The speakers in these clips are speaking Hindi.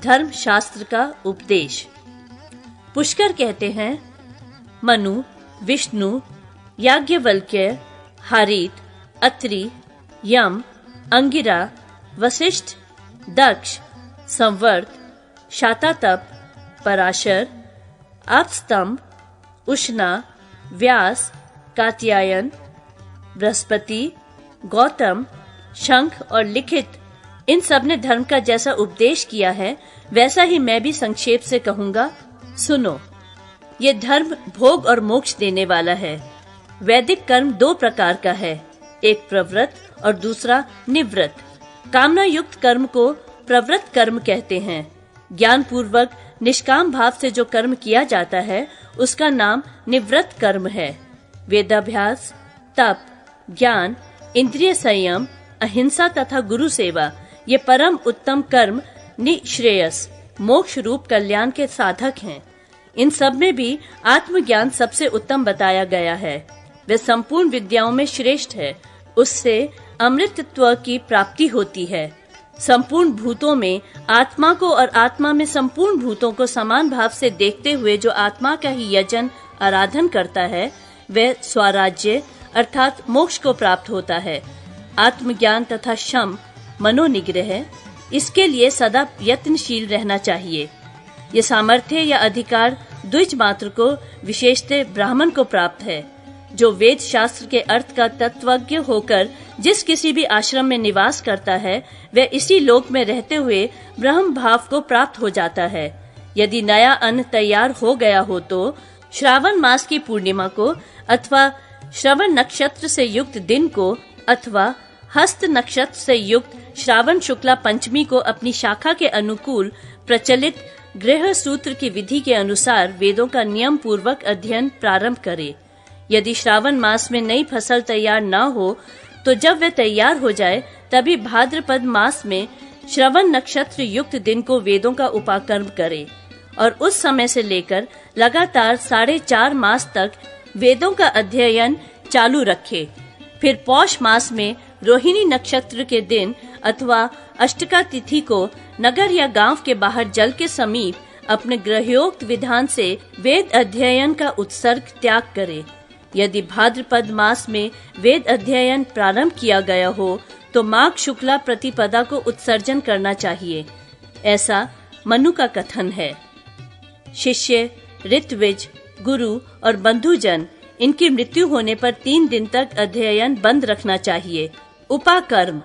धर्म शास्त्र का उपदेश। पुष्कर कहते हैं, मनु, विष्णु, याज्ञवल्क्य, हारीत, अत्रि, यम, अंगिरा, वशिष्ठ, दक्ष, संवर्त, शातातप, पराशर, आपस्तंभ, उष्णा, व्यास, कात्यायन, बृहस्पति, गौतम, शंख और लिखित, इन सब ने धर्म का जैसा उपदेश किया है वैसा ही मैं भी संक्षेप से कहूंगा। सुनो, ये धर्म भोग और मोक्ष देने वाला है। वैदिक कर्म दो प्रकार का है, एक प्रवृत्त और दूसरा निवृत्त। कामना युक्त कर्म को प्रवृत्त कर्म कहते हैं। ज्ञान पूर्वक निष्काम भाव से जो कर्म किया जाता है उसका नाम निवृत्त कर्म है। वेदाभ्यास, तप, ज्ञान, इंद्रिय संयम, अहिंसा तथा गुरु सेवा ये परम उत्तम कर्म निश्रेयस मोक्ष रूप कल्याण के साधक हैं। इन सब में भी आत्मज्ञान सबसे उत्तम बताया गया है। वे संपूर्ण विद्याओं में श्रेष्ठ है। उससे अमृतत्व की प्राप्ति होती है। संपूर्ण भूतों में आत्मा को और आत्मा में संपूर्ण भूतों को समान भाव से देखते हुए जो आत्मा का ही यजन आराधन करता है वह स्वराज्य अर्थात मोक्ष को प्राप्त होता है। आत्मज्ञान तथा शम मनोनिग्रह, इसके लिए सदा यत्नशील रहना चाहिए। ये सामर्थ्य या अधिकार द्विज मात्र को विशेषतः ब्राह्मण को प्राप्त है, जो वेद शास्त्र के अर्थ का तत्वज्ञ होकर जिस किसी भी आश्रम में निवास करता है वह इसी लोक में रहते हुए ब्रह्म भाव को प्राप्त हो जाता है। यदि नया अन्न तैयार हो गया हो तो श्रावण मास की पूर्णिमा को अथवा श्रवण नक्षत्र से युक्त दिन को अथवा हस्त नक्षत्र से युक्त श्रावण शुक्ला पंचमी को अपनी शाखा के अनुकूल प्रचलित गृह सूत्र की विधि के अनुसार वेदों का नियम पूर्वक अध्ययन प्रारंभ करे। यदि श्रावण मास में नई फसल तैयार न हो तो जब वह तैयार हो जाए तभी भाद्रपद मास में श्रवण नक्षत्र युक्त दिन को वेदों का उपाकर्म करे और उस समय से लेकर लगातार 4.5 मास तक वेदों का अध्ययन चालू रखे। फिर पौष मास में रोहिणी नक्षत्र के दिन अथवा अष्टका तिथि को नगर या गांव के बाहर जल के समीप अपने ग्रहोक्त विधान से वेद अध्ययन का उत्सर्ग त्याग करे। यदि भाद्रपद मास में वेद अध्ययन प्रारंभ किया गया हो तो माघ शुक्ला प्रतिपदा को उत्सर्जन करना चाहिए। ऐसा मनु का कथन है। शिष्य, ऋत्विज, गुरु और बंधुजन इनकी मृत्यु होने पर 3 दिन तक अध्ययन बंद रखना चाहिए। उपाकर्म,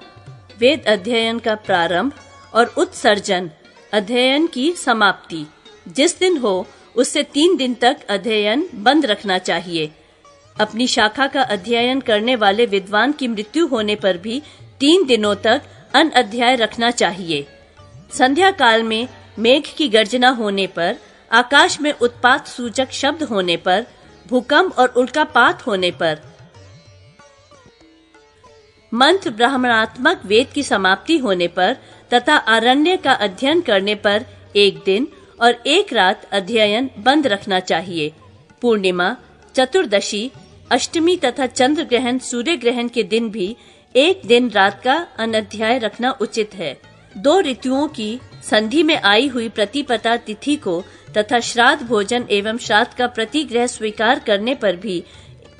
वेद अध्ययन का प्रारंभ और उत्सर्जन, अध्ययन की समाप्ति, जिस दिन हो उससे 3 दिन तक अध्ययन बंद रखना चाहिए। अपनी शाखा का अध्ययन करने वाले विद्वान की मृत्यु होने पर भी 3 दिनों तक अनअध्याय रखना चाहिए। संध्या काल में मेघ की गर्जना होने पर, आकाश में उत्पात सूचक शब्द होने पर, भूकंप और उल्कापात होने पर, मंत्र ब्राह्मणात्मक वेद की समाप्ति होने पर तथा आरण्य का अध्ययन करने पर 1 दिन और 1 रात अध्ययन बंद रखना चाहिए। पूर्णिमा, चतुर्दशी, अष्टमी तथा चंद्र ग्रहण, सूर्य ग्रहण के दिन भी 1 दिन रात का अनध्याय रखना उचित है। 2 ऋतुओं की संधि में आई हुई प्रतिपदा तिथि को तथा श्राद्ध भोजन एवं श्राद्ध का प्रतिग्रह स्वीकार करने पर भी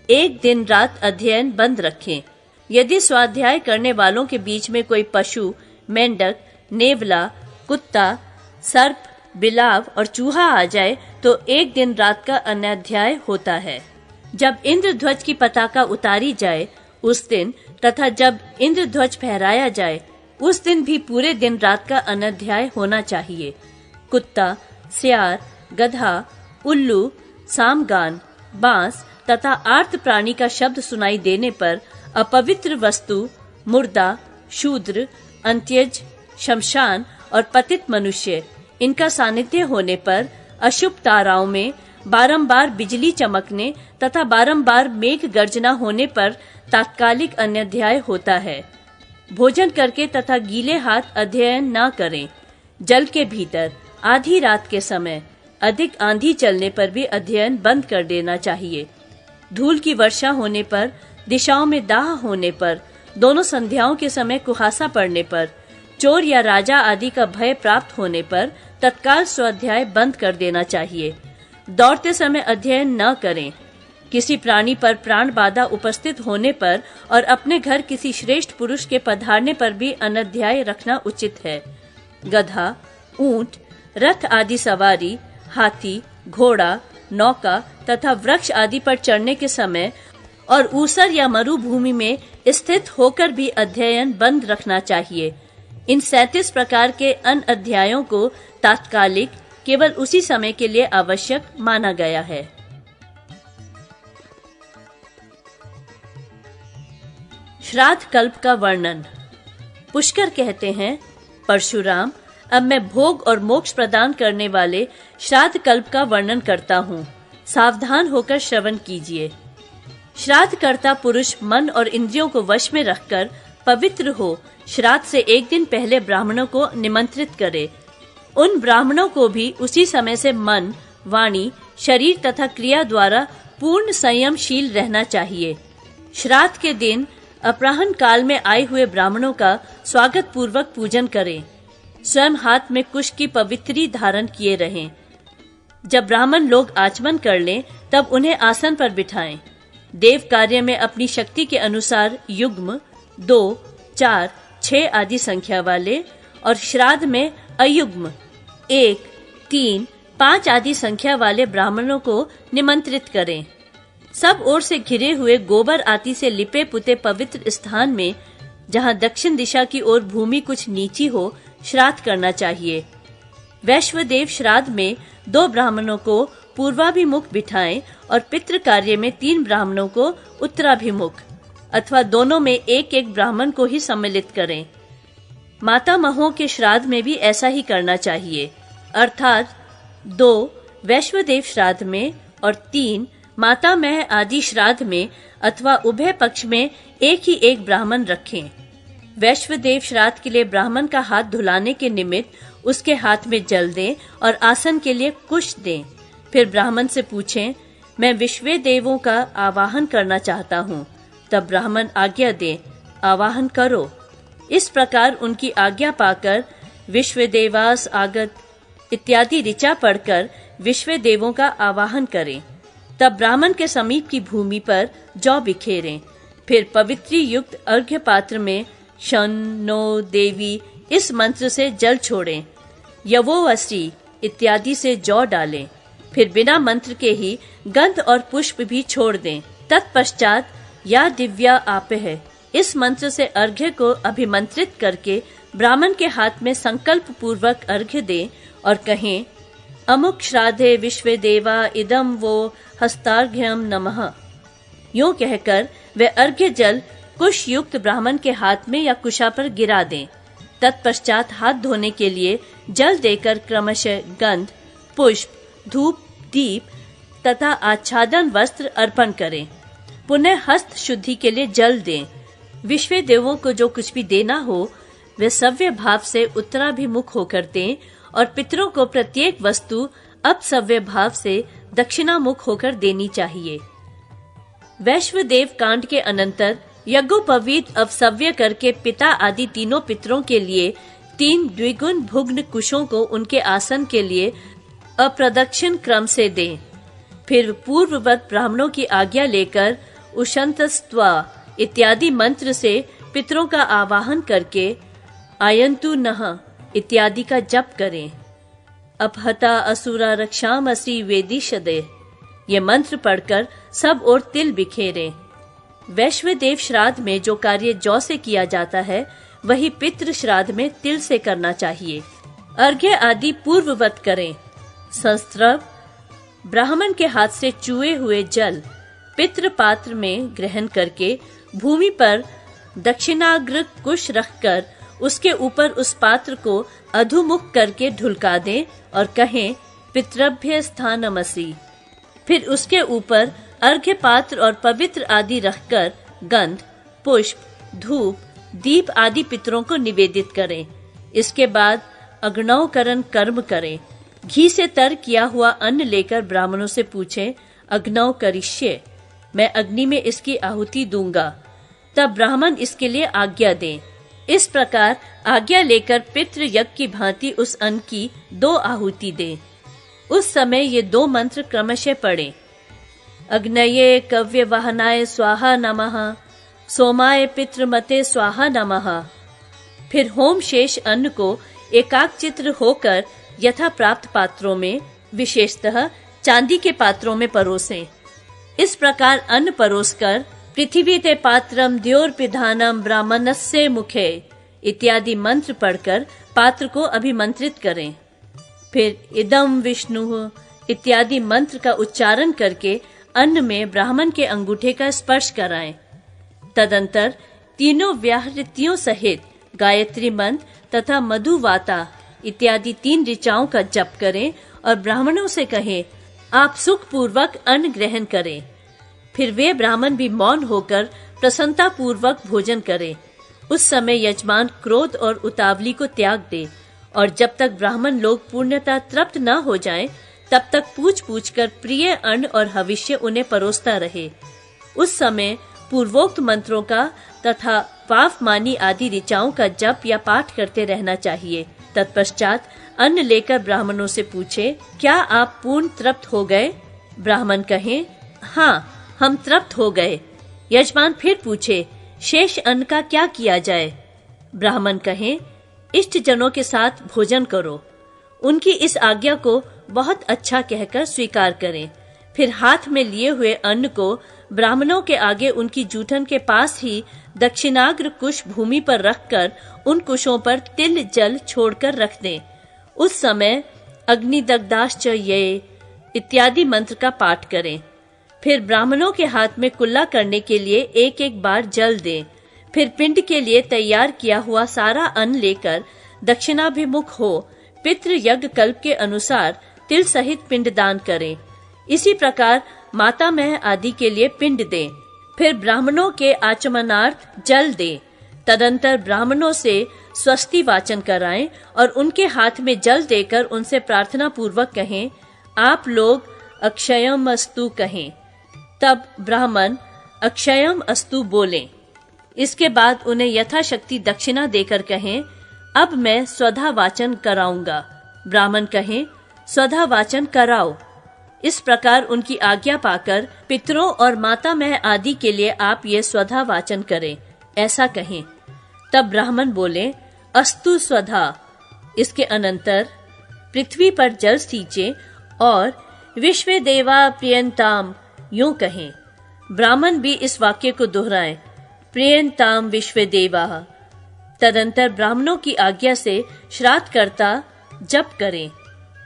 1 दिन रात अध्ययन बंद रखें। यदि स्वाध्याय करने वालों के बीच में कोई पशु, मेंढक, नेवला, कुत्ता, सर्प, बिलाव और चूहा आ जाए तो 1 दिन रात का अनध्याय होता है। जब इंद्रध्वज की पताका उतारी जाए उस दिन तथा जब इंद्रध्वज फहराया जाए उस दिन भी पूरे दिन रात का अनध्याय होना चाहिए। कुत्ता, सियार, गधा, उल्लू, सामगान, बांस तथा आर्त प्राणी का शब्द सुनाई देने पर अपवित्र वस्तु, मुर्दा, शूद्र, अंत्यज, शमशान और पतित मनुष्य, इनका सानिध्य होने पर, अशुभ ताराओं में बारंबार बिजली चमकने तथा बारंबार मेघ गर्जना होने पर तात्कालिक अनध्याय होता है। भोजन करके तथा गीले हाथ अध्ययन न करें। जल के भीतर आधी रात के समय अधिक आंधी चलने पर भी अध्ययन बंद कर देना चाहिए। धूल की वर्षा होने पर, दिशाओं में दाह होने पर, दोनों संध्याओं के समय कुहासा पड़ने पर, चोर या राजा आदि का भय प्राप्त होने पर तत्काल स्वाध्याय बंद कर देना चाहिए। दौड़ते समय अध्ययन न करें। किसी प्राणी पर प्राण बाधा उपस्थित होने पर और अपने घर किसी श्रेष्ठ पुरुष के पधारने पर भी अनध्याय रखना उचित है। गधा, ऊंट, रथ आदि सवारी, हाथी, घोड़ा, नौका तथा वृक्ष आदि पर चढ़ने के समय और ऊसर या मरुभूमि में स्थित होकर भी अध्ययन बंद रखना चाहिए। इन 37 प्रकार के अनअध्यायों को तात्कालिक केवल उसी समय के लिए आवश्यक माना गया है। श्राद्ध कल्प का वर्णन। पुष्कर कहते हैं, परशुराम, अब मैं भोग और मोक्ष प्रदान करने वाले श्राद्ध कल्प का वर्णन करता हूँ। सावधान होकर श्रवण कीजिए। श्राद्ध करता पुरुष मन और इंद्रियों को वश में रखकर पवित्र हो श्राद्ध से एक दिन पहले ब्राह्मणों को निमंत्रित करे। उन ब्राह्मणों को भी उसी समय से मन, वाणी, शरीर तथा क्रिया द्वारा पूर्ण संयमशील रहना चाहिए। श्राद्ध के दिन अपराह्न काल में आए हुए ब्राह्मणों का स्वागत पूर्वक पूजन करें। स्वयं हाथ में कुश की पवित्री धारण किए रहें। जब ब्राह्मण लोग आचमन कर लें तब उन्हें आसन पर बिठाएं। देव कार्य में अपनी शक्ति के अनुसार युग्म, 2, 4, 6 आदि संख्या वाले और श्राद्ध में अयुग्म 1, 3, 5 आदि संख्या वाले ब्राह्मणों को निमंत्रित करें। सब ओर से घिरे हुए गोबर आदि से लिपे पुते पवित्र स्थान में, जहां दक्षिण दिशा की ओर भूमि कुछ नीची हो, श्राद्ध करना चाहिए। वैश्वदेव श्राद्ध में 2 ब्राह्मणों को पूर्वाभिमुख बिठाएं और पितृ कार्य में 3 ब्राह्मणों को उत्तराभिमुख अथवा दोनों में एक एक ब्राह्मण को ही सम्मिलित करें। मातामहों के श्राद्ध में भी ऐसा ही करना चाहिए, अर्थात 2 वैश्वदेव श्राद्ध में और 3 मातामह आदि श्राद्ध में अथवा उभय पक्ष में एक ही एक ब्राह्मण रखें। वैश्वदेव श्राद्ध के लिए ब्राह्मण का हाथ धुलाने के निमित्त उसके हाथ में जल दें और आसन के लिए कुश दें। फिर ब्राह्मण से पूछें, मैं विश्व देवों का आवाहन करना चाहता हूँ। तब ब्राह्मण आज्ञा दे, आवाहन करो। इस प्रकार उनकी आज्ञा पाकर विश्व देवास आगत इत्यादि ऋचा पढ़कर विश्व देवों का आवाहन करें। तब ब्राह्मण के समीप की भूमि पर जौ बिखेरें। फिर पवित्री युक्त अर्घ्य पात्र में शन्नो देवी इस मंत्र से जल छोड़ें। यवोवसी इत्यादि से जौ डालें। फिर बिना मंत्र के ही गंध और पुष्प भी छोड़ दें। तत्पश्चात या दिव्या आपह इस मंत्र से अर्घ्य को अभिमंत्रित करके ब्राह्मण के हाथ में संकल्प पूर्वक अर्घ्य दें और कहें, अमुक श्राद्धे विश्व देवा इदम वो हस्तार्घ्यम नमः। यूं कहकर वे अर्घ्य जल कुश युक्त ब्राह्मण के हाथ में या कुशा पर गिरा दें। तत्पश्चात हाथ धोने के लिए जल देकर क्रमशः गंध, पुष्प, धूप, दीप तथा आच्छादन वस्त्र अर्पण करें। पुनः हस्त शुद्धि के लिए जल दें। विश्व देवों को जो कुछ भी देना हो वे सव्य भाव से उत्तराभिमुख होकर दें और पितरों को प्रत्येक वस्तु अपसव्य भाव से दक्षिणामुख होकर देनी चाहिए। वैश्वदेव कांड के अनंतर यज्ञोपवीत अवसव्य करके पिता आदि तीनों पितरों के लिए 3 द्विगुण भुग्न कुशों को उनके आसन के लिए अप्रदक्षिण क्रम से दें। फिर पूर्ववत ब्राह्मणों की आज्ञा लेकर उशंतस्त्वा इत्यादि मंत्र से पितरों का आवाहन करके आयंतु नः इत्यादि का जप करें। अपहता असुरा रक्षामसि वेदिशदे ये मंत्र पढ़कर सब ओर तिल बिखेरें। वैश्वदेव श्राद्ध में जो कार्य जौ से किया जाता है वही पितृ श्राद्ध में तिल से करना चाहिए। अर्घ्य आदि पूर्ववत करें। संस्त्रव ब्राह्मण के हाथ से चुए हुए जल पितृ पात्र में ग्रहण करके भूमि पर दक्षिणाग्र कुश रखकर उसके ऊपर उस पात्र को अधोमुख करके ढुलका दें और कहें, पितृभ्य स्थानमसि। फिर उसके ऊपर अर्घ्य पात्र और पवित्र आदि रखकर गंध, पुष्प, धूप, दीप आदि पितरों को निवेदित करें। इसके बाद अग्नौकरण कर्म करें। घी से तर किया हुआ अन्न लेकर ब्राह्मणों से पूछें, अग्नौ करिष्ये, मैं अग्नि में इसकी आहुति दूंगा। तब ब्राह्मण इसके लिए आज्ञा दें। इस प्रकार आज्ञा लेकर पितृ यज्ञ की भांति उस अन्न की 2 आहुति दें। उस समय ये 2 मंत्र क्रमशः पढ़ें। अग्नये कव्य वाहनाय स्वाहा नमः, सोमाय पितृमते स्वाहा नमः। फिर होम शेष अन्न को एकाग्रचित्र होकर यथा प्राप्त पात्रों में, विशेषतः चांदी के पात्रों में परोसें। इस प्रकार अन्न परोसकर पृथ्वी ते पात्रम द्योर्पिधानम ब्राह्मणस्य मुखे इत्यादि मंत्र पढ़कर पात्र को अभिमंत्रित करें। फिर इदम विष्णु इत्यादि मंत्र का उच्चारण करके अन्न में ब्राह्मण के अंगूठे का स्पर्श कराएं। तदंतर तीनों व्याहृतियों सहित गायत्री मंत्र तथा मधुवाता इत्यादि 3 ऋचाओं का जप करें और ब्राह्मणों से कहें, आप सुख पूर्वक अन्न ग्रहण करें। फिर वे ब्राह्मण भी मौन होकर प्रसन्नता पूर्वक भोजन करें। उस समय यजमान क्रोध और उतावली को त्याग दे और जब तक ब्राह्मण लोग पूर्णतः तृप्त न हो जाएं, तब तक पूछ पूछ कर प्रिय अन्न और हविष्य उन्हें परोसता रहे। उस समय पूर्वोक्त मंत्रों का तथा पावमानी आदि ऋचाओं का जप या पाठ करते रहना चाहिए। तत्पश्चात अन्न लेकर ब्राह्मणों से पूछे, क्या आप पूर्ण तृप्त हो गए? ब्राह्मण कहें, हाँ, हम तृप्त हो गए। यजमान फिर पूछे, शेष अन्न का क्या किया जाए? ब्राह्मण कहें, इष्ट जनों के साथ भोजन करो। उनकी इस आज्ञा को बहुत अच्छा कहकर स्वीकार करें। फिर हाथ में लिए हुए अन्न को ब्राह्मणों के आगे उनकी जूठन के पास ही दक्षिणाग्र कुश भूमि पर रखकर उन कुशों पर तिल जल छोड़कर रख दें। उस समय अग्निदग्धाश्च ये इत्यादि मंत्र का पाठ करें। फिर ब्राह्मणों के हाथ में कुल्ला करने के लिए 1-1 बार जल दें। फिर पिंड के लिए तैयार किया हुआ सारा अन्न लेकर दक्षिणाभिमुख हो पितृ यज्ञ कल्प के अनुसार तिल सहित पिंड दान करें। इसी प्रकार मातामह आदि के लिए पिंड दें। फिर ब्राह्मणों के आचमनार्थ जल दें। तदंतर ब्राह्मणों से स्वस्ति वाचन कराएं और उनके हाथ में जल देकर उनसे प्रार्थना पूर्वक कहें, आप लोग अक्षयम अस्तु कहें। तब ब्राह्मण अक्षयम अस्तु बोलें। इसके बाद उन्हें यथाशक्ति दक्षिणा देकर कहें, अब मैं स्वधा वाचन कराऊंगा। ब्राह्मण कहें, स्वधा वाचन कराओ। इस प्रकार उनकी आज्ञा पाकर पितरों और मातामह आदि के लिए आप ये स्वधा वाचन करें, ऐसा कहें। तब ब्राह्मण बोले, अस्तु स्वधा। इसके अनंतर पृथ्वी पर जल सींचे और विश्व देवा प्रियंताम यूं कहें। ब्राह्मण भी इस वाक्य को दोहराएं, प्रियंताम विश्व देवा। तदंतर ब्राह्मणों की आज्ञा से श्राद्ध करता जप करें,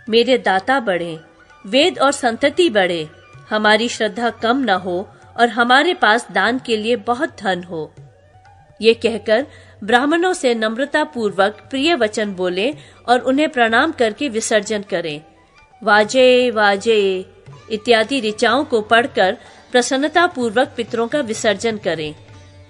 मेरे दाता बढ़े, वेद और संतति बढ़े, हमारी श्रद्धा कम न हो और हमारे पास दान के लिए बहुत धन हो। ये कहकर ब्राह्मणों से नम्रता पूर्वक प्रिय वचन बोले और उन्हें प्रणाम करके विसर्जन करें। वाजे वाजे इत्यादि ऋचाओं को पढ़कर प्रसन्नता पूर्वक पितरों का विसर्जन करें।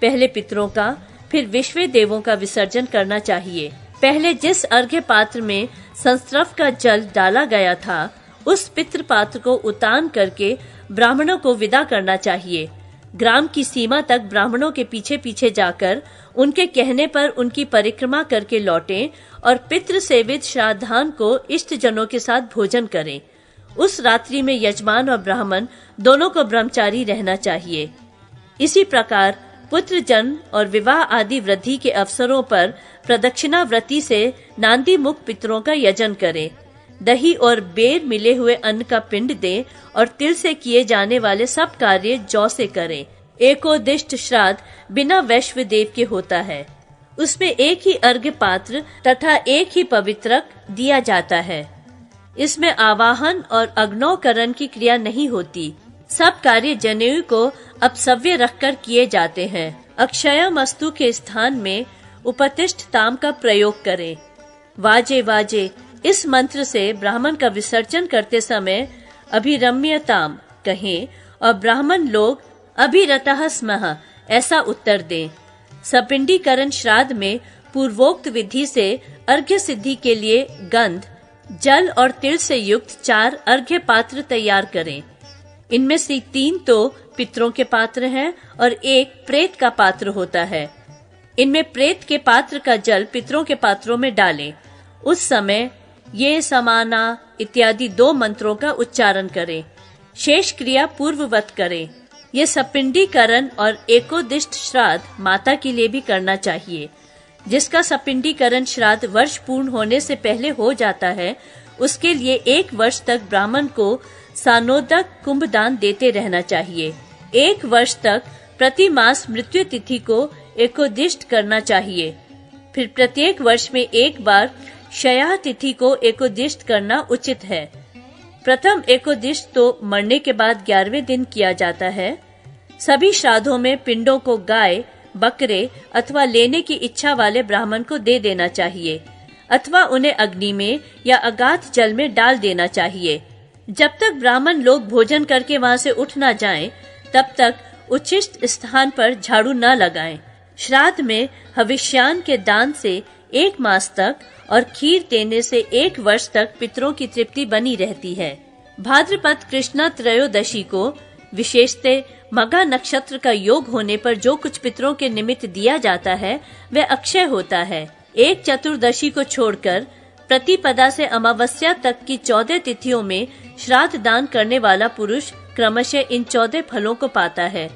पहले पितरों का, फिर विश्व देवों का विसर्जन करना चाहिए। पहले जिस अर्घ्य पात्र में संस्त्रव का जल डाला गया था, उस पितृ पात्र को उतान करके ब्राह्मणों को विदा करना चाहिए। ग्राम की सीमा तक ब्राह्मणों के पीछे पीछे जाकर उनके कहने पर उनकी परिक्रमा करके लौटें और पितृ सेवित श्राद्धान को इष्ट जनों के साथ भोजन करें। उस रात्रि में यजमान और ब्राह्मण दोनों को ब्रह्मचारी रहना चाहिए। इसी प्रकार पुत्र जन्म और विवाह आदि वृद्धि के अवसरों पर प्रदक्षिणा व्रती से नांदी मुख पितरों का यजन करें। दही और बेर मिले हुए अन्न का पिंड दें और तिल से किए जाने वाले सब कार्य जौ से करें। एकोदिष्ट श्राद्ध बिना वैश्व देव के होता है। उसमें एक ही अर्घ्य पात्र तथा एक ही पवित्रक दिया जाता है। इसमें आवाहन और अग्नौकरण की क्रिया नहीं होती। सब कार्य जनेऊ को अपसव्य रखकर किए जाते हैं। अक्षयमस्तु के स्थान में उपतिष्ठ ताम का प्रयोग करें। वाजे वाजे इस मंत्र से ब्राह्मण का विसर्जन करते समय अभिरम्यताम कहें और ब्राह्मण लोग अभिरतः स्मः ऐसा उत्तर दें। सपिंडीकरण श्राद्ध में पूर्वोक्त विधि से अर्घ्य सिद्धि के लिए गंध, जल और तिल से युक्त 4 अर्घ्य पात्र तैयार करें। इनमें से 3 तो पितरों के पात्र हैं और 1 प्रेत का पात्र होता है। इनमें प्रेत के पात्र का जल पितरों के पात्रों में डालें। उस समय ये समाना इत्यादि 2 मंत्रों का उच्चारण करें। शेष क्रिया पूर्ववत करें। ये सपिंडीकरण और एकोदिष्ट श्राद्ध माता के लिए भी करना चाहिए। जिसका सपिंडीकरण श्राद्ध वर्ष पूर्ण होने से पहले हो जाता है, उसके लिए 1 वर्ष तक ब्राह्मण को सानोदक कुंभदान देते रहना चाहिए। 1 वर्ष तक प्रति मास मृत्यु तिथि को एकोदिष्ट करना चाहिए। फिर प्रत्येक वर्ष में 1 बार क्षया तिथि को एकोदिष्ट करना उचित है। प्रथम एकोदिष्ट तो मरने के बाद 11वें दिन किया जाता है। सभी श्राद्धों में पिंडों को गाय, बकरे अथवा लेने की इच्छा वाले ब्राह्मण को दे देना चाहिए अथवा उन्हें अग्नि में या अगाध जल में डाल देना चाहिए। जब तक ब्राह्मण लोग भोजन करके वहां से उठ न जाएं, तब तक उच्छिष्ट स्थान पर झाड़ू न लगाएं। श्राद्ध में हविष्यान के दान से 1 मास तक और खीर देने से 1 वर्ष तक पितरों की तृप्ति बनी रहती है। भाद्रपद कृष्णा त्रयोदशी को विशेषतः मघा नक्षत्र का योग होने पर जो कुछ पितरों के निमित्त दिया जाता है वह अक्षय होता है। 1 चतुर्दशी को छोड़कर प्रतिपदा से अमावस्या तक की 14 तिथियों में श्राद्ध दान करने वाला पुरुष क्रमशः इन 14 फलों को पाता है।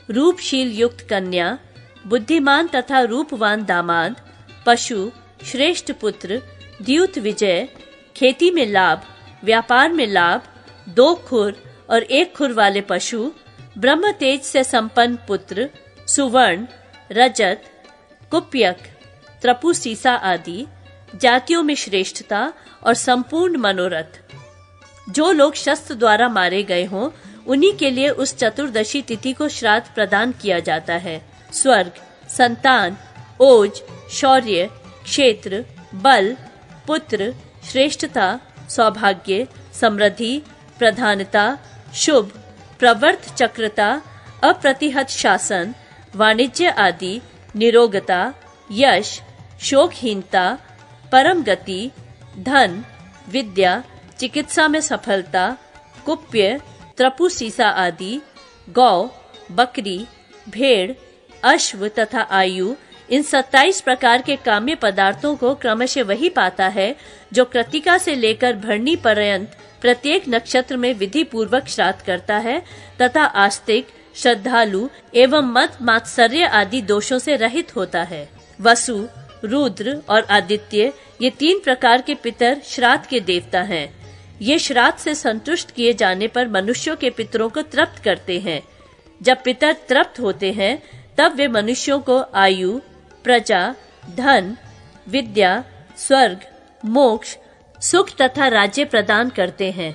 रूपशील युक्त कन्या, बुद्धिमान तथा रूपवान दामाद, पशु, श्रेष्ठ पुत्र, द्यूत विजय, खेती में लाभ, व्यापार में लाभ, 2 खुर और 1 खुर वाले पशु, ब्रह्म तेज से संपन्न पुत्र, सुवर्ण, रजत, कुप्यक, त्रपु सीसा आदि, जातियों में श्रेष्ठता और संपूर्ण मनोरथ। जो लोग शस्त्र द्वारा मारे गए हों, उन्हीं के लिए उस चतुर्दशी तिथि को श्राद्ध प्रदान किया जाता है। स्वर्ग, संतान, ओज, शौर्य, क्षेत्र, बल, पुत्र, श्रेष्ठता, सौभाग्य, समृद्धि, प्रधानता, शुभ, प्रवर्त चक्रता, अप्रतिहत शासन, वाणिज्य आदि, निरोगता, यश, शोकहीनता, परम गति, धन, विद्या, चिकित्सा में सफलता, कुप्य, त्रपु सीसा आदि, गौ, बकरी, भेड़, अश्व तथा आयु, इन 27 प्रकार के काम्य पदार्थों को क्रमशः वही पाता है जो कृतिका से लेकर भरणी पर्यंत प्रत्येक नक्षत्र में विधि पूर्वक श्राद्ध करता है तथा आस्तिक, श्रद्धालु एवं मत मात्सर्य आदि दोषों से रहित होता है। वसु, रुद्र और आदित्य ये 3 प्रकार के पितर श्राद्ध के देवता हैं। ये श्राद्ध से संतुष्ट किए जाने पर मनुष्यों के पितरों को तृप्त करते हैं। जब पितर तृप्त होते हैं तब वे मनुष्यों को आयु, प्रजा, धन, विद्या, स्वर्ग, मोक्ष, सुख तथा राज्य प्रदान करते हैं।